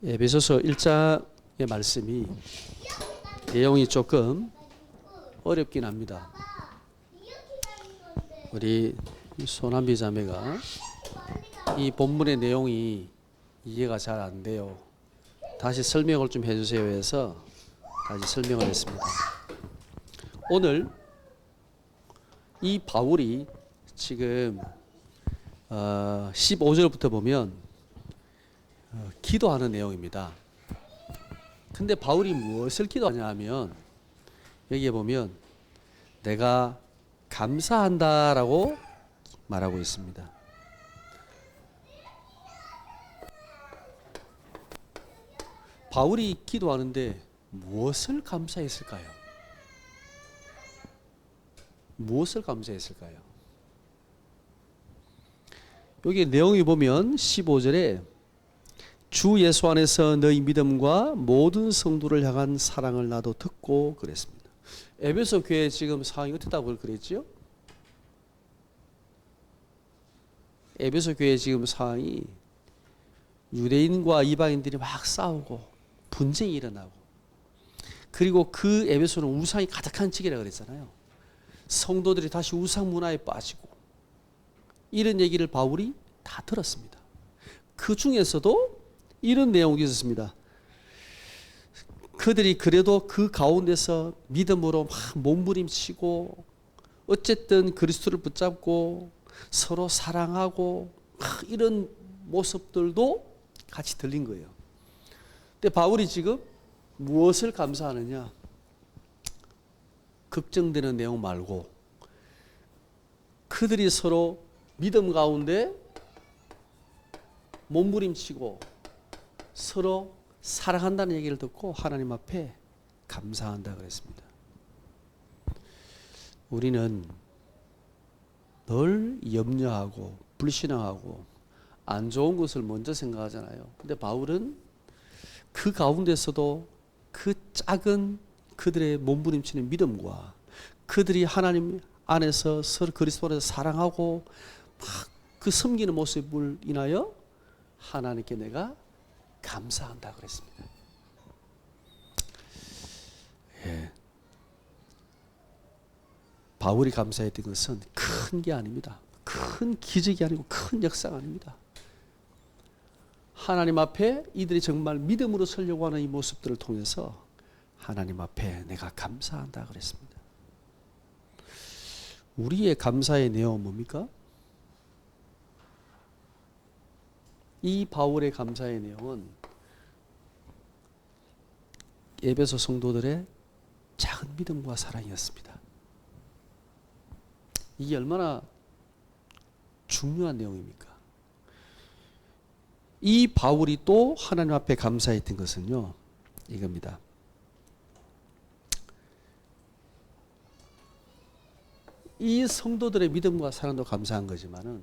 에베소서 1장의 말씀이 내용이 조금 어렵긴 합니다. 우리 소남비 자매가 이 본문의 내용이 이해가 잘 안 돼요. 다시 설명을 좀 해주세요 해서 다시 설명을 했습니다. 오늘 이 바울이 지금 15절부터 보면 기도하는 내용입니다. 근데 바울이 무엇을 기도하냐 하면 여기에 보면 내가 감사한다라고 말하고 있습니다. 바울이 기도하는데 무엇을 감사했을까요? 무엇을 감사했을까요? 여기 내용이 보면 15절에 주 예수 안에서 너희 믿음과 모든 성도를 향한 사랑을 나도 듣고 그랬습니다. 에베소 교회 지금 상황이 어떻다고 그랬지요? 에베소 교회 지금 상황이 유대인과 이방인들이 막 싸우고 분쟁이 일어나고, 그리고 그 에베소는 우상이 가득한 지기라 그랬잖아요. 성도들이 다시 우상 문화에 빠지고, 이런 얘기를 바울이 다 들었습니다. 그 중에서도 이런 내용이 있었습니다. 그들이 그래도 그 가운데서 믿음으로 막 몸부림치고 어쨌든 그리스도를 붙잡고 서로 사랑하고 이런 모습들도 같이 들린 거예요. 근데 바울이 지금 무엇을 감사하느냐? 걱정되는 내용 말고 그들이 서로 믿음 가운데 몸부림치고 서로 사랑한다는 얘기를 듣고 하나님 앞에 감사한다 그랬습니다. 우리는 늘 염려하고 불신앙하고 안 좋은 것을 먼저 생각하잖아요. 근데 바울은 그 가운데서도 그 작은 그들의 몸부림치는 믿음과 그들이 하나님 안에서 서로 그리스도 안에서 사랑하고 막 그 섬기는 모습을 인하여 하나님께 내가 감사한다 그랬습니다. 예. 바울이 감사했던 것은 큰 게 아닙니다. 큰 기적이 아니고 큰 역사가 아닙니다. 하나님 앞에 이들이 정말 믿음으로 서려고 하는 이 모습들을 통해서 하나님 앞에 내가 감사한다 그랬습니다. 우리의 감사의 내용은 뭡니까? 이 바울의 감사의 내용은 에베소 성도들의 작은 믿음과 사랑이었습니다. 이게 얼마나 중요한 내용입니까? 이 바울이 또 하나님 앞에 감사했던 것은요, 이겁니다. 이 성도들의 믿음과 사랑도 감사한 거지만은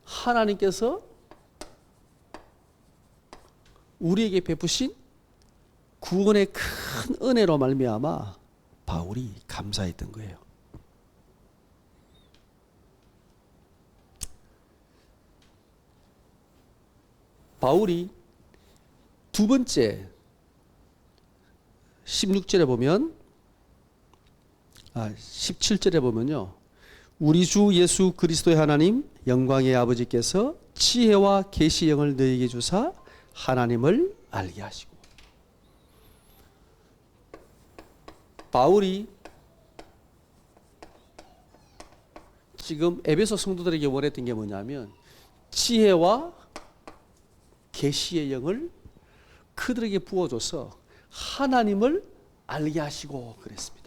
하나님께서 우리에게 베푸신 구원의 큰 은혜로 말미암아 바울이 감사했던 거예요. 바울이 두 번째 16절에 보면 17절에 보면요, 우리 주 예수 그리스도의 하나님 영광의 아버지께서 지혜와 계시 영을 너희에게 주사 하나님을 알게 하시고. 바울이 지금 에베소 성도들에게 원했던 게 뭐냐면 지혜와 계시의 영을 그들에게 부어줘서 하나님을 알게 하시고 그랬습니다.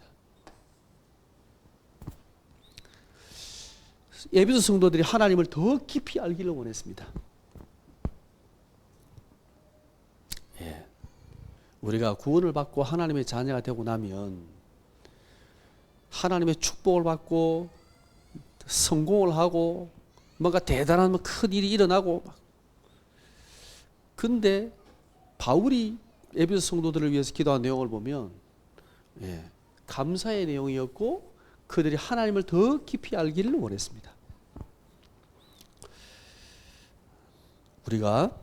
에베소 성도들이 하나님을 더 깊이 알기를 원했습니다. 예. 우리가 구원을 받고 하나님의 자녀가 되고 나면 하나님의 축복을 받고 성공을 하고 뭔가 대단한 큰 일이 일어나고, 근데 바울이 에베소 성도들을 위해서 기도한 내용을 보면 감사의 내용이었고 그들이 하나님을 더 깊이 알기를 원했습니다. 우리가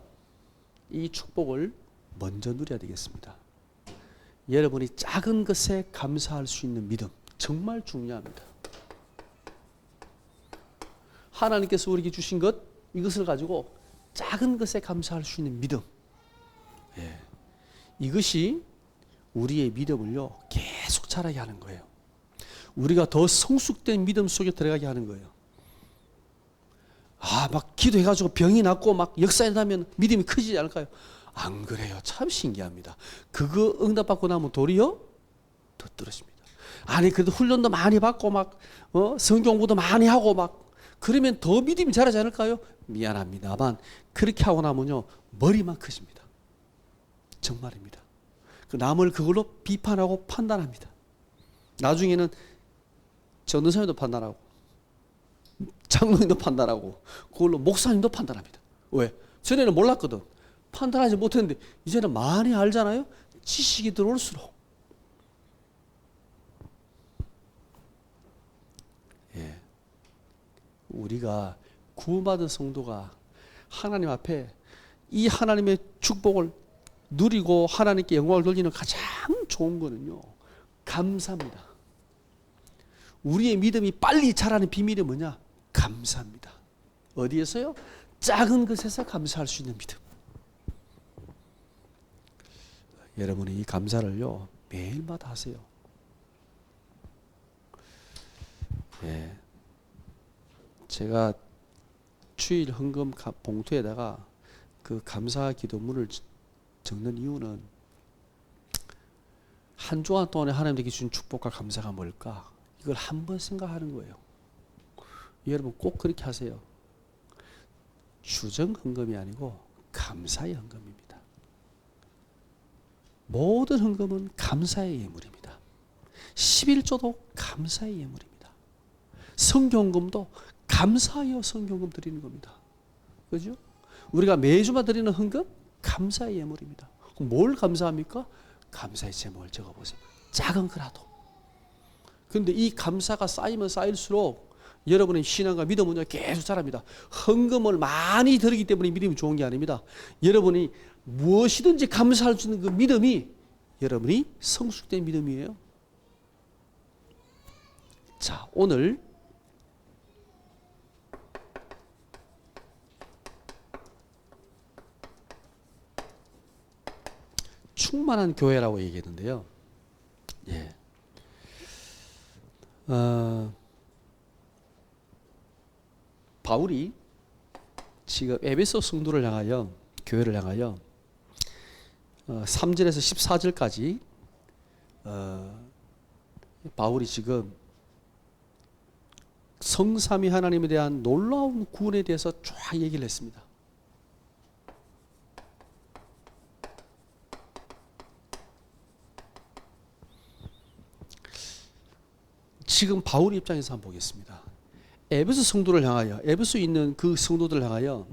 이 축복을 먼저 누려야 되겠습니다. 여러분이 작은 것에 감사할 수 있는 믿음, 정말 중요합니다. 하나님께서 우리에게 주신 것, 이것을 가지고 작은 것에 감사할 수 있는 믿음, 이것이 우리의 믿음을요 계속 자라게 하는 거예요. 우리가 더 성숙된 믿음 속에 들어가게 하는 거예요. 막 기도해가지고 병이 낫고 막 역사에 나면 믿음이 커지지 않을까요? 안 그래요. 참 신기합니다. 그거 응답받고 나면 도리어 더 떨어집니다. 아니 그래도 훈련도 많이 받고 막 성경 공부도 많이 하고 막 그러면 더 믿음이 자라지 않을까요? 미안합니다만 그렇게 하고 나면요 머리만 커집니다. 정말입니다. 그 남을 그걸로 비판하고 판단합니다. 나중에는 전도사님도 판단하고 장로님도 판단하고 그걸로 목사님도 판단합니다. 왜? 전에는 몰랐거든. 판단하지 못했는데 이제는 많이 알잖아요. 지식이 들어올수록. 우리가 구원받은 성도가 하나님 앞에 이 하나님의 축복을 누리고 하나님께 영광을 돌리는 가장 좋은 거는요 감사입니다. 우리의 믿음이 빨리 자라는 비밀이 뭐냐? 감사입니다. 어디에서요? 작은 것에서 감사할 수 있는 믿음. 여러분이 이 감사를요 매일마다 하세요. 제가 주일 헌금 봉투에다가 그 감사 기도문을 적는 이유는 한 주간 동안에 하나님께 주신 축복과 감사가 뭘까? 이걸 한번 생각하는 거예요. 여러분 꼭 그렇게 하세요. 주정 헌금이 아니고 감사의 헌금입니다. 모든 헌금은 감사의 예물입니다. 11조도 감사의 예물입니다. 성경금도 감사하여 성경금 드리는 겁니다. 그죠? 우리가 매주마다 드리는 헌금 감사의 예물입니다. 그럼 뭘 감사합니까? 감사의 제목을 적어보세요. 작은 거라도. 그런데 이 감사가 쌓이면 쌓일수록 여러분의 신앙과 믿음은 계속 자랍니다. 헌금을 많이 드리기 때문에 믿음이 좋은 게 아닙니다. 여러분이 무엇이든지 감사할 수 있는 그 믿음이 여러분이 성숙된 믿음이에요. 자, 오늘 충만한 교회라고 얘기했는데요. 바울이 지금 에베소 성도를 향하여 교회를 향하여 3절에서 14절까지 바울이 지금 성삼위 하나님에 대한 놀라운 구원에 대해서 쫙 얘기를 했습니다. 지금 바울 입장에서 한번 보겠습니다. 에베소 성도를 향하여, 에베소에 있는 그 성도들을 향하여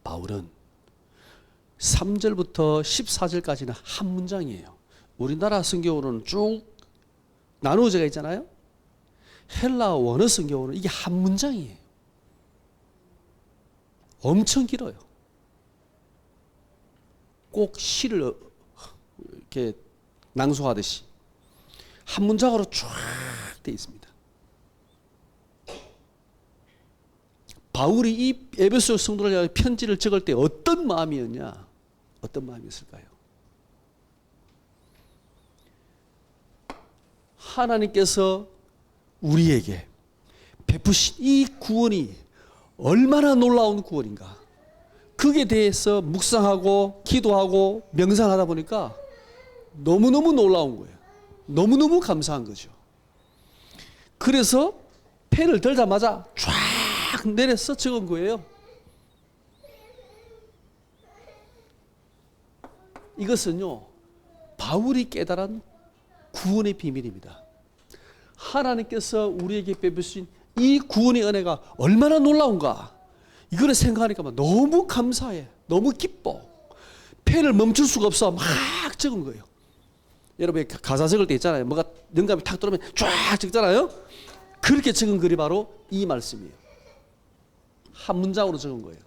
바울은 3절부터 14절까지는 한 문장이에요. 우리나라 성경으로는 쭉 나누어져 있잖아요. 헬라 원어 성경으로는 이게 한 문장이에요. 엄청 길어요. 꼭 시를 이렇게 낭송하듯이 한 문장으로 쫙 되어 있습니다. 바울이 이 에베소 성도를 향해 편지를 적을 때 어떤 마음이었냐? 어떤 마음이었을까요? 하나님께서 우리에게 베푸신 이 구원이 얼마나 놀라운 구원인가? 그에 대해서 묵상하고 기도하고 명상하다 보니까 너무너무 놀라운 거예요. 너무너무 감사한 거죠. 그래서 펜을 들자마자 쫙 내려서 적은 거예요. 이것은요, 바울이 깨달은 구원의 비밀입니다. 하나님께서 우리에게 베푸신 이 구원의 은혜가 얼마나 놀라운가. 이거를 생각하니까 너무 감사해. 너무 기뻐. 펜을 멈출 수가 없어. 막 적은 거예요. 여러분 가사 적을 때 있잖아요. 뭐가 영감이 탁 들어오면 쫙 적잖아요. 그렇게 적은 글이 바로 이 말씀이에요. 한 문장으로 적은 거예요.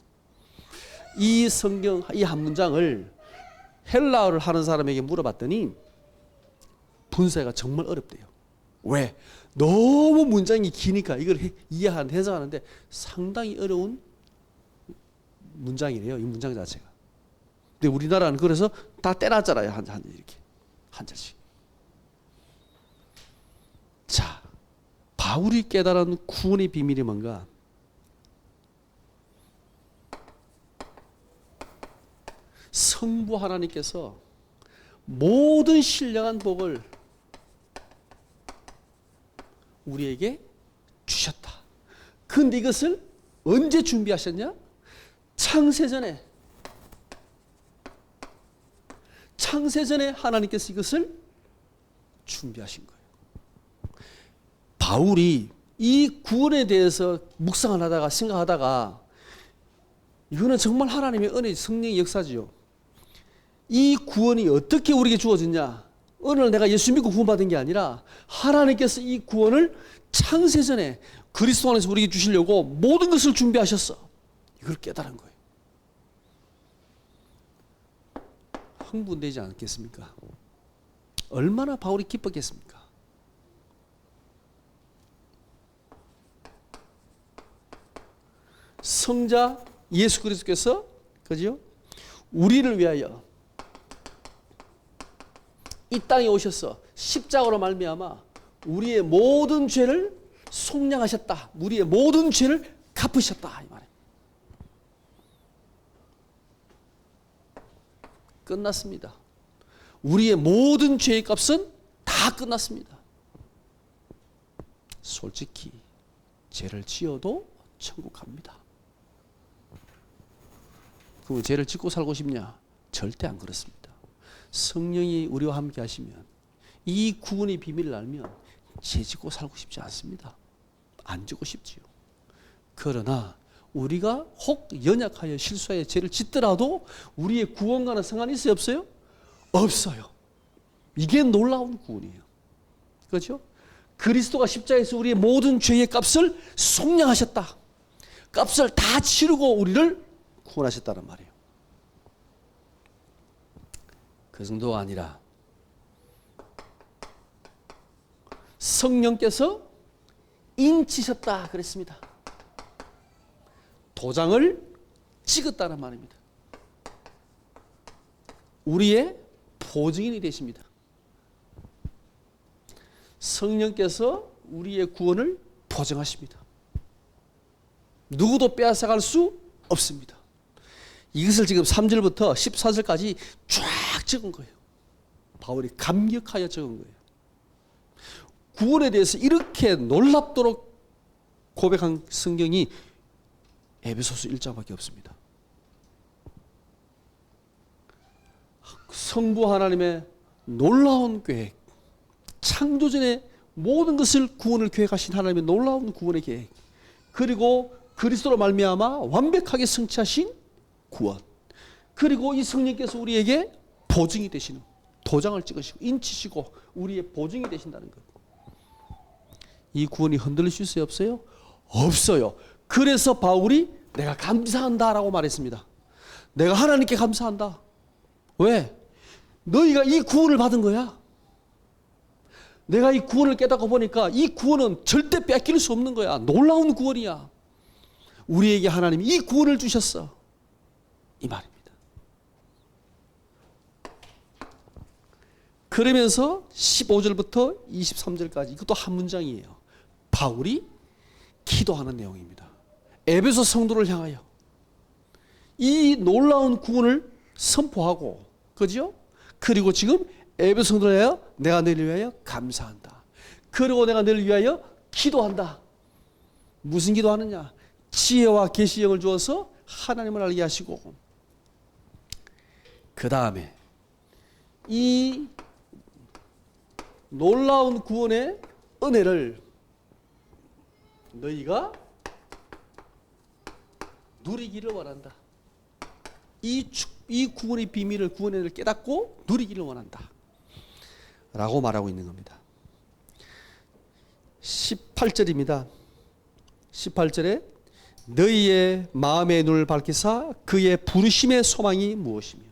이 성경 이 한 문장을 헬라어를 하는 사람에게 물어봤더니 분쇄가 정말 어렵대요. 왜? 너무 문장이 기니까 이걸 해석하는데 상당히 어려운 문장이래요. 이 문장 자체가. 근데 우리나라는 그래서 다 떼놨잖아요. 이렇게 한 절씩. 자, 바울이 깨달은 구원의 비밀이 뭔가? 성부 하나님께서 모든 신령한 복을 우리에게 주셨다. 그런데 이것을 언제 준비하셨냐? 창세전에 하나님께서 이것을 준비하신 거예요. 바울이 이 구원에 대해서 묵상을 하다가 생각하다가 이거는 정말 하나님의 은혜, 성령의 역사지요. 이 구원이 어떻게 우리에게 주어졌냐? 어느 날 내가 예수 믿고 구원받은 게 아니라 하나님께서 이 구원을 창세전에 그리스도 안에서 우리에게 주시려고 모든 것을 준비하셨어. 이걸 깨달은 거예요. 흥분되지 않겠습니까? 얼마나 바울이 기뻤겠습니까? 성자 예수 그리스도께서 그죠? 우리를 위하여 이 땅에 오셔서 십자가로 말미암아 우리의 모든 죄를 속량하셨다. 우리의 모든 죄를 갚으셨다 이 말이에요. 끝났습니다. 우리의 모든 죄의 값은 다 끝났습니다. 솔직히 죄를 지어도 천국 갑니다. 그럼 죄를 짓고 살고 싶냐? 절대 안 그렇습니다. 성령이 우리와 함께 하시면 이 구원의 비밀을 알면 죄 짓고 살고 싶지 않습니다. 안 짓고 싶지요. 그러나 우리가 혹 연약하여 실수하여 죄를 짓더라도 우리의 구원과는 상관이 있어요? 없어요? 없어요. 이게 놀라운 구원이에요. 그렇죠? 그리스도가 십자가에서 우리의 모든 죄의 값을 속량하셨다. 값을 다 치르고 우리를 구원하셨다는 말이에요. 그 정도가 아니라 성령께서 인치셨다 그랬습니다. 도장을 찍었다는 말입니다. 우리의 보증인이 되십니다. 성령께서 우리의 구원을 보증하십니다. 누구도 빼앗아갈 수 없습니다. 이것을 지금 3절부터 14절까지 쫙 적은 거예요. 바울이 감격하여 적은 거예요. 구원에 대해서 이렇게 놀랍도록 고백한 성경이 에베소서 1장밖에 없습니다. 성부 하나님의 놀라운 계획, 창조전에 모든 것을 구원을 계획하신 하나님의 놀라운 구원의 계획, 그리고 그리스도로 말미암아 완벽하게 성취하신 구원, 그리고 이 성령께서 우리에게 보증이 되시는, 도장을 찍으시고 인치시고 우리의 보증이 되신다는 것. 이 구원이 흔들릴 수 있어요? 없어요? 없어요. 그래서 바울이 내가 감사한다라고 말했습니다. 내가 하나님께 감사한다. 왜? 너희가 이 구원을 받은 거야. 내가 이 구원을 깨닫고 보니까 이 구원은 절대 뺏길 수 없는 거야. 놀라운 구원이야. 우리에게 하나님이 이 구원을 주셨어. 이 말입니다. 그러면서 15절부터 23절까지 이것도 한 문장이에요. 바울이 기도하는 내용입니다. 에베소 성도를 향하여 이 놀라운 구원을 선포하고, 그죠? 그리고 지금 에베소 성도를 위하여 내가 너희를 위하여 감사한다. 그리고 내가 너희를 위하여 기도한다. 무슨 기도하느냐? 지혜와 계시형을 주어서 하나님을 알게 하시고, 그 다음에 이 놀라운 구원의 은혜를 너희가 누리기를 원한다. 이 구원의 비밀을, 구원의 은혜를 깨닫고 누리기를 원한다 라고 말하고 있는 겁니다. 18절입니다. 18절에 너희의 마음의 눈을 밝히사 그의 부르심의 소망이 무엇이며.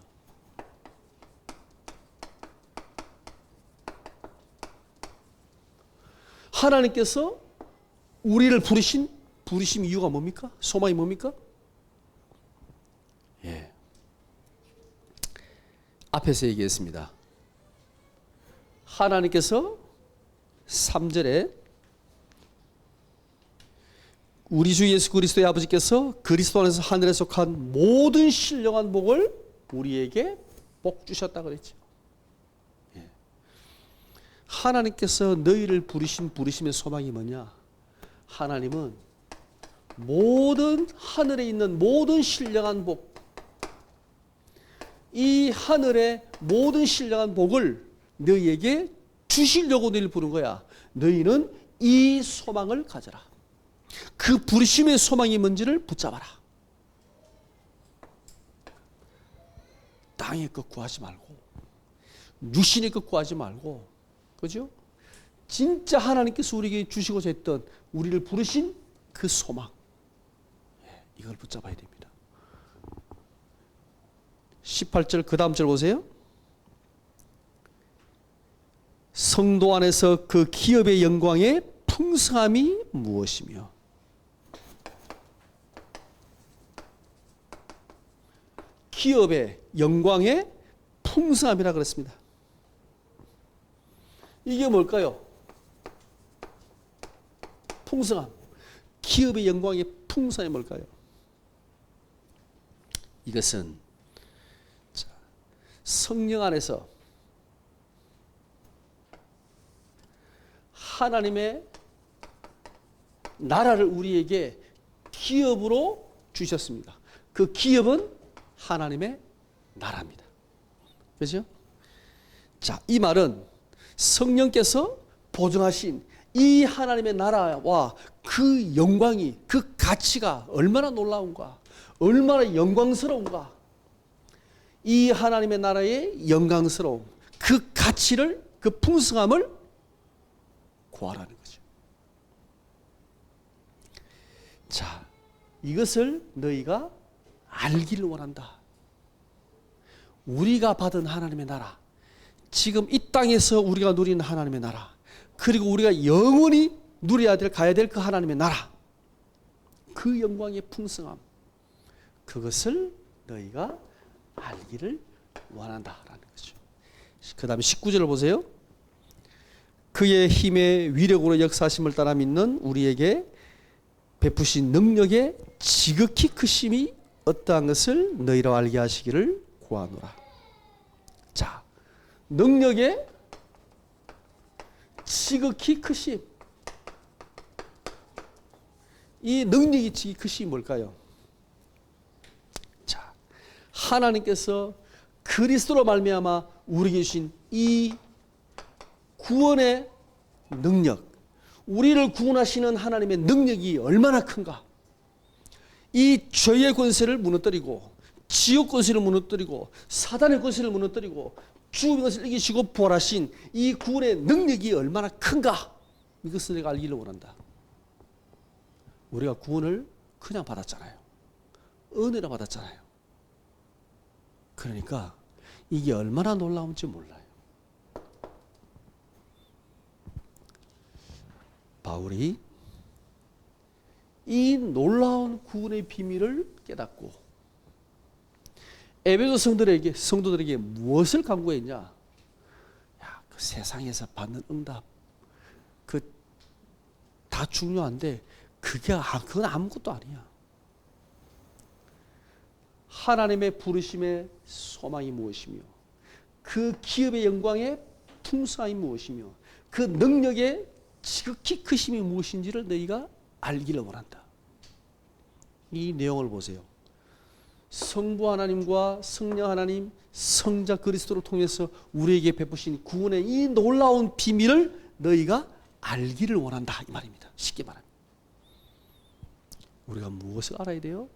하나님께서 우리를 부르심 이유가 뭡니까? 소망이 뭡니까? 예. 앞에서 얘기했습니다. 하나님께서 3절에 우리 주 예수 그리스도의 아버지께서 그리스도 안에서 하늘에 속한 모든 신령한 복을 우리에게 복 주셨다 그랬죠. 예. 하나님께서 너희를 부르신 부르심의 소망이 뭐냐? 하나님은 모든 하늘에 있는 모든 신령한 복, 이 하늘의 모든 신령한 복을 너희에게 주시려고 너희를 부른 거야. 너희는 이 소망을 가져라. 그 부르심의 소망이 뭔지를 붙잡아라. 땅의 것 구하지 말고, 육신의 것 구하지 말고, 그죠? 진짜 하나님께서 우리에게 주시고자 했던 우리를 부르신 그 소망, 이걸 붙잡아야 됩니다. 18절 그 다음 절 보세요. 성도 안에서 그 기업의 영광의 풍성함이 무엇이며. 기업의 영광의 풍성함이라 그랬습니다. 이게 뭘까요? 풍성함. 기업의 영광의 풍성함이 뭘까요? 이것은 성령 안에서 하나님의 나라를 우리에게 기업으로 주셨습니다. 그 기업은 하나님의 나라입니다. 그렇죠? 자, 이 말은 성령께서 보증하신 이 하나님의 나라와 그 영광이, 그 가치가 얼마나 놀라운가, 얼마나 영광스러운가. 이 하나님의 나라의 영광스러움, 그 가치를, 그 풍성함을 구하라는 거죠. 자, 이것을 너희가 알기를 원한다. 우리가 받은 하나님의 나라, 지금 이 땅에서 우리가 누리는 하나님의 나라, 그리고 우리가 영원히 누려야 될, 가야 될 그 하나님의 나라, 그 영광의 풍성함, 그것을 너희가 알기를 원한다라는 거죠. 그 다음에 19절을 보세요. 그의 힘의 위력으로 역사하심을 따라 믿는 우리에게 베푸신 능력의 지극히 크심이 어떠한 것을 너희로 알게 하시기를 구하노라. 자, 능력의 지극히 크심. 이 능력이 지극히 크심이 뭘까요? 자, 하나님께서 그리스도로 말미암아 우리에게 주신 이 구원의 능력, 우리를 구원하시는 하나님의 능력이 얼마나 큰가. 이 죄의 권세를 무너뜨리고, 지옥 권세를 무너뜨리고, 사단의 권세를 무너뜨리고, 죽음의 것을 이기시고 부활하신 이 구원의 능력이 얼마나 큰가. 이것을 내가 알기를 원한다. 우리가 구원을 그냥 받았잖아요. 은혜로 받았잖아요. 그러니까 이게 얼마나 놀라운지 몰라요. 바울이 이 놀라운 구원의 비밀을 깨닫고 에베소 성도들에게 무엇을 강구했냐? 야, 그 세상에서 받는 응답, 그 다 중요한데 그건 아무것도 아니야. 하나님의 부르심의 소망이 무엇이며, 그 기업의 영광의 풍성함이 무엇이며, 그 능력의 지극히 크심이 무엇인지를 너희가 알기를 원한다. 이 내용을 보세요. 성부 하나님과 성령 하나님, 성자 그리스도를 통해서 우리에게 베푸신 구원의 이 놀라운 비밀을 너희가 알기를 원한다, 이 말입니다. 쉽게 말하면 우리가 무엇을 알아야 돼요?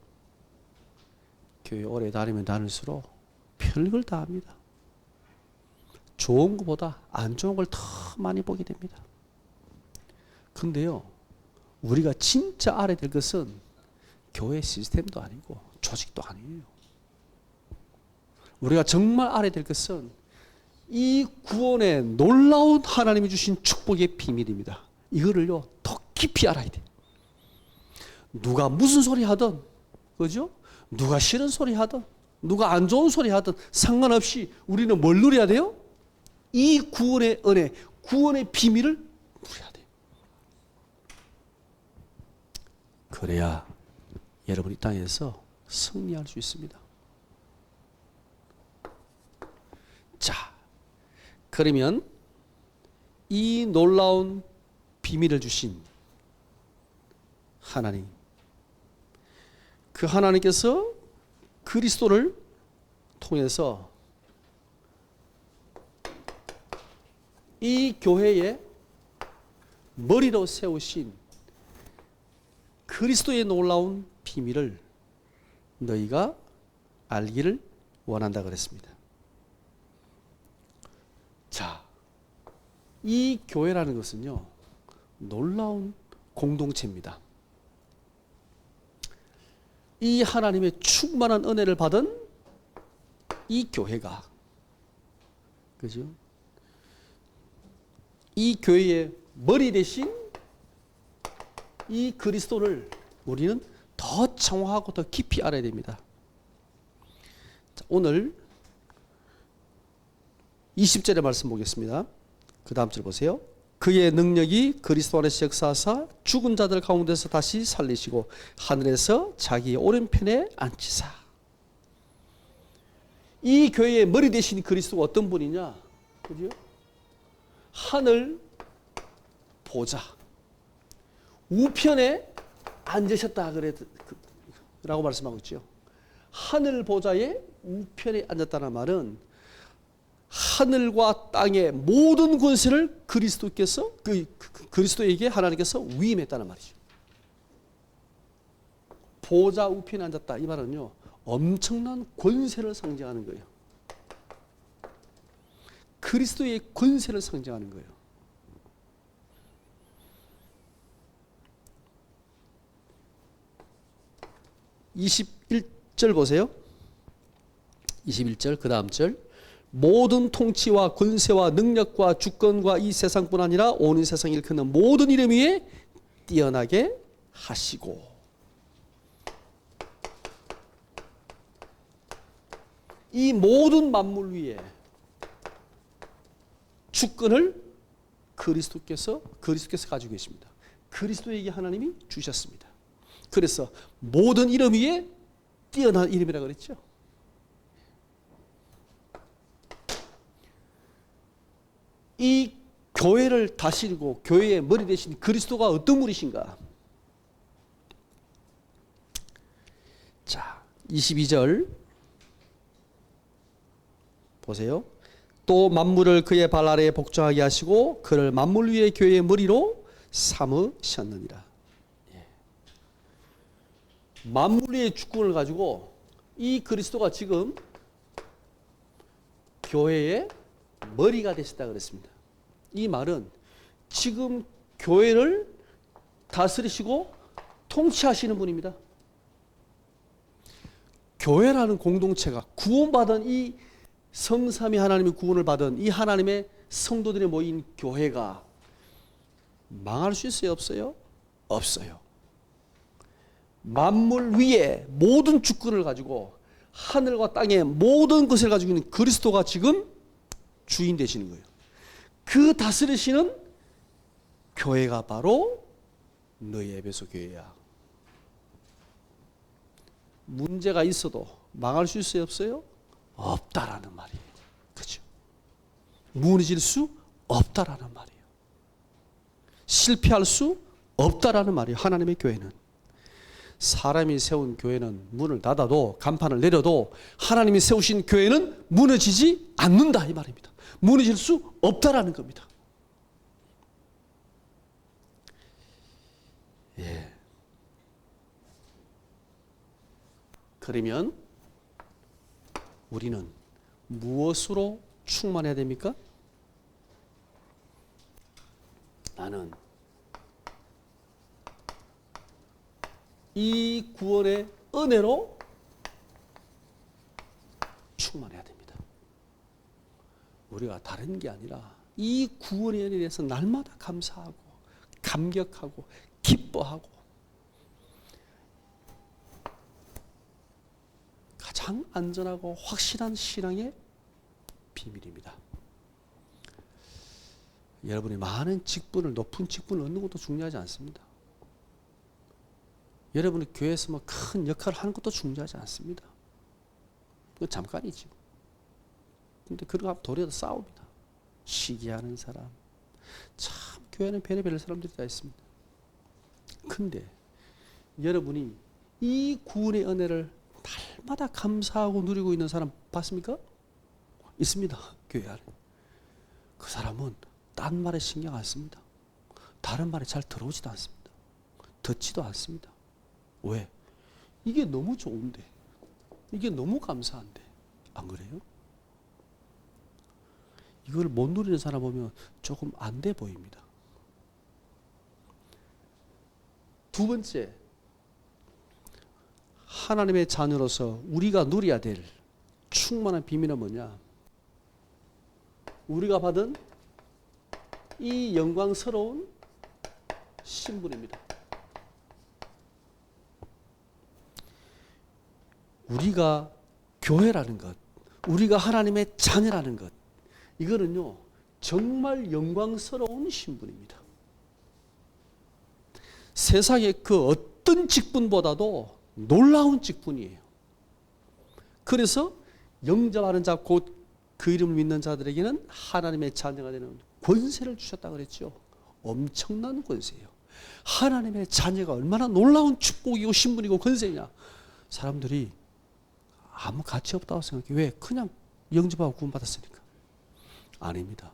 교회 오래 다니면 다닐수록 별걸 다 합니다. 좋은 것보다 안 좋은 걸 더 많이 보게 됩니다. 근데요, 우리가 진짜 알아야 될 것은 교회 시스템도 아니고 조직도 아니에요. 우리가 정말 알아야 될 것은 이 구원의 놀라운 하나님이 주신 축복의 비밀입니다. 이거를요 더 깊이 알아야 돼. 누가 무슨 소리 하든, 그죠? 누가 싫은 소리 하든, 누가 안 좋은 소리 하든 상관없이 우리는 뭘 누려야 돼요? 이 구원의 은혜, 구원의 비밀을 누려야 돼요. 그래야 여러분 이 땅에서 승리할 수 있습니다. 자, 그러면 이 놀라운 비밀을 주신 하나님, 그 하나님께서 그리스도를 통해서 이 교회의 머리로 세우신 그리스도의 놀라운 비밀을 너희가 알기를 원한다 그랬습니다. 자, 이 교회라는 것은요 놀라운 공동체입니다. 이 하나님의 충만한 은혜를 받은 이 교회가, 그죠? 이 교회의 머리 대신 이 그리스도를 우리는 더 정확하고 더 깊이 알아야 됩니다. 자, 오늘 20절의 말씀 보겠습니다. 그 다음 절 보세요. 그의 능력이 그리스도 안에서 역사하사 죽은 자들 가운데서 다시 살리시고 하늘에서 자기의 오른편에 앉히사. 이 교회의 머리 대신 그리스도가 어떤 분이냐? 그죠? 하늘 보좌 우편에 앉으셨다 라고 말씀하고 있죠. 하늘 보좌의 우편에 앉았다는 말은 하늘과 땅의 모든 권세를 그리스도께서 그리스도에게 하나님께서 위임했다는 말이죠. 보좌 우편에 앉았다 이 말은요 엄청난 권세를 상징하는 거예요. 그리스도의 권세를 상징하는 거예요. (21절) 보세요. 21절 그 다음 절. 모든 통치와 권세와 능력과 주권과 이 세상뿐 아니라 온 세상 일컫는 모든 이름 위에 뛰어나게 하시고. 이 모든 만물 위에 주권을 그리스도께서 가지고 계십니다. 그리스도에게 하나님이 주셨습니다. 그래서 모든 이름 위에 뛰어난 이름이라고 그랬죠. 이 교회를 다스리고 교회의 머리 대신 그리스도가 어떤 분이신가? 자, 22절 보세요. 또 만물을 그의 발 아래에 복종하게 하시고 그를 만물 위의 교회의 머리로 삼으셨느니라. 만물 위의 주권을 가지고 이 그리스도가 지금 교회의 머리가 되셨다 그랬습니다. 이 말은 지금 교회를 다스리시고 통치하시는 분입니다. 교회라는 공동체가 구원받은 이 성삼위 하나님의 구원을 받은 이 하나님의 성도들이 모인 교회가 망할 수 있어요? 없어요? 없어요. 만물 위에 모든 주권을 가지고 하늘과 땅의 모든 것을 가지고 있는 그리스도가 지금 주인 되시는 거예요. 그 다스리시는 교회가 바로 너희 에베소 교회야. 문제가 있어도 망할 수 있어요? 없어요? 없다라는 말이에요. 그죠? 무너질 수 없다라는 말이에요. 실패할 수 없다라는 말이에요. 하나님의 교회는. 사람이 세운 교회는 문을 닫아도 간판을 내려도 하나님이 세우신 교회는 무너지지 않는다 이 말입니다. 무너질 수 없다라는 겁니다. 예. 그러면 우리는 무엇으로 충만해야 됩니까? 나는 이 구원의 은혜로 충만해야 됩니다. 우리가 다른 게 아니라 이 구원의 은혜에 대해서 날마다 감사하고 감격하고 기뻐하고 가장 안전하고 확실한 신앙의 비밀입니다. 여러분이 많은 직분을, 높은 직분을 얻는 것도 중요하지 않습니다. 여러분이 교회에서 뭐 큰 역할을 하는 것도 중요하지 않습니다. 그건 잠깐이죠. 근데 그러고 하면 도리어 싸웁니다. 시기하는 사람. 참 교회는 별의별 사람들이 다 있습니다. 근데 여러분이 이 구원의 은혜를 날마다 감사하고 누리고 있는 사람 봤습니까? 있습니다. 교회 안에. 그 사람은 딴 말에 신경 안 씁니다. 다른 말에 잘 들어오지도 않습니다. 듣지도 않습니다. 왜? 이게 너무 좋은데, 이게 너무 감사한데, 안 그래요? 이걸 못 누리는 사람 보면 조금 안 돼 보입니다. 두 번째, 하나님의 자녀로서 우리가 누려야 될 충만한 비밀은 뭐냐? 우리가 받은 이 영광스러운 신분입니다. 우리가 교회라는 것, 우리가 하나님의 자녀라는 것, 이거는요 정말 영광스러운 신분입니다. 세상의 그 어떤 직분보다도 놀라운 직분이에요. 그래서 영접하는 자, 곧 그 이름을 믿는 자들에게는 하나님의 자녀가 되는 권세를 주셨다 그랬죠. 엄청난 권세예요. 하나님의 자녀가 얼마나 놀라운 축복이고 신분이고 권세냐. 사람들이 아무 가치 없다고 생각해. 왜? 그냥 영접하고 구원받았으니까. 아닙니다.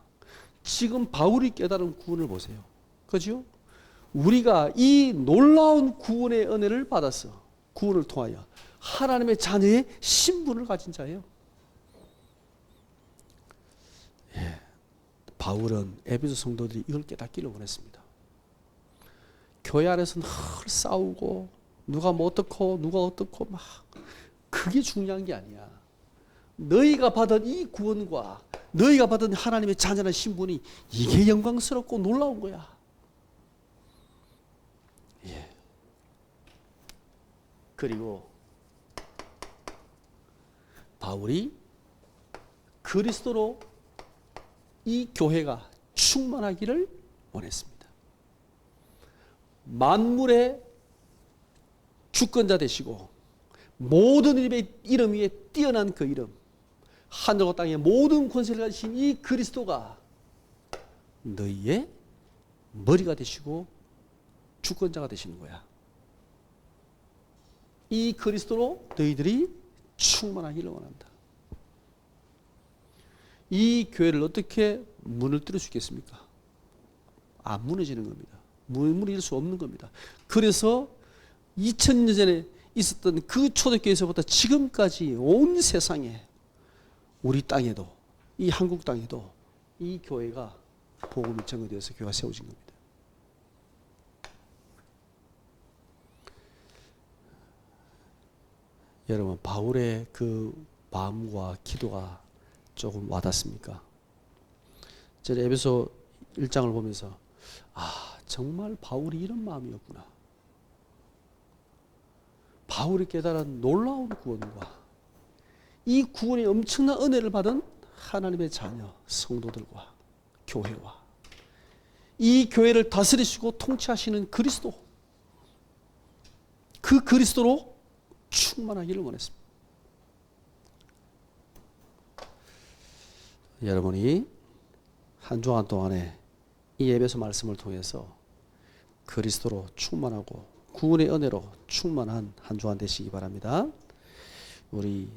지금 바울이 깨달은 구원을 보세요. 그죠? 우리가 이 놀라운 구원의 은혜를 받아서 구원을 통하여 하나님의 자녀의 신분을 가진 자예요. 예. 바울은 에베소 성도들이 이걸 깨닫기를 원했습니다. 교회 안에서는 늘 싸우고 누가 뭐 어떻고 누가 어떻고 막 그게 중요한 게 아니야. 너희가 받은 이 구원과 너희가 받은 하나님의 자녀라는 신분이 이게 영광스럽고 놀라운 거야. 예. 그리고 바울이 그리스도로 이 교회가 충만하기를 원했습니다. 만물의 주권자 되시고 모든 이름 위에 뛰어난 그 이름, 하늘과 땅의 모든 권세를 가지신 이 그리스도가 너희의 머리가 되시고 주권자가 되시는 거야. 이 그리스도로 너희들이 충만하기를 원한다. 이 교회를 어떻게 문을 뚫을 수 있겠습니까? 안 무너지는 겁니다. 무너질 수 없는 겁니다. 그래서 2000년 전에 있었던 그 초대교회에서부터 지금까지 온 세상에 우리 땅에도 이 한국 땅에도 이 교회가 복음이 증거되어서 교회가 세워진 겁니다. 여러분 바울의 그 마음과 기도가 조금 와닿습니까? 제가 에베소 1장을 보면서 정말 바울이 이런 마음이었구나. 바울이 깨달은 놀라운 구원과 이 구원의 엄청난 은혜를 받은 하나님의 자녀 성도들과 교회와 이 교회를 다스리시고 통치하시는 그리스도, 그 그리스도로 충만하기를 원했습니다. 여러분이 한 주간 동안에 이 에베소 말씀을 통해서 그리스도로 충만하고 구원의 은혜로 충만한 한 주간 되시기 바랍니다. 우리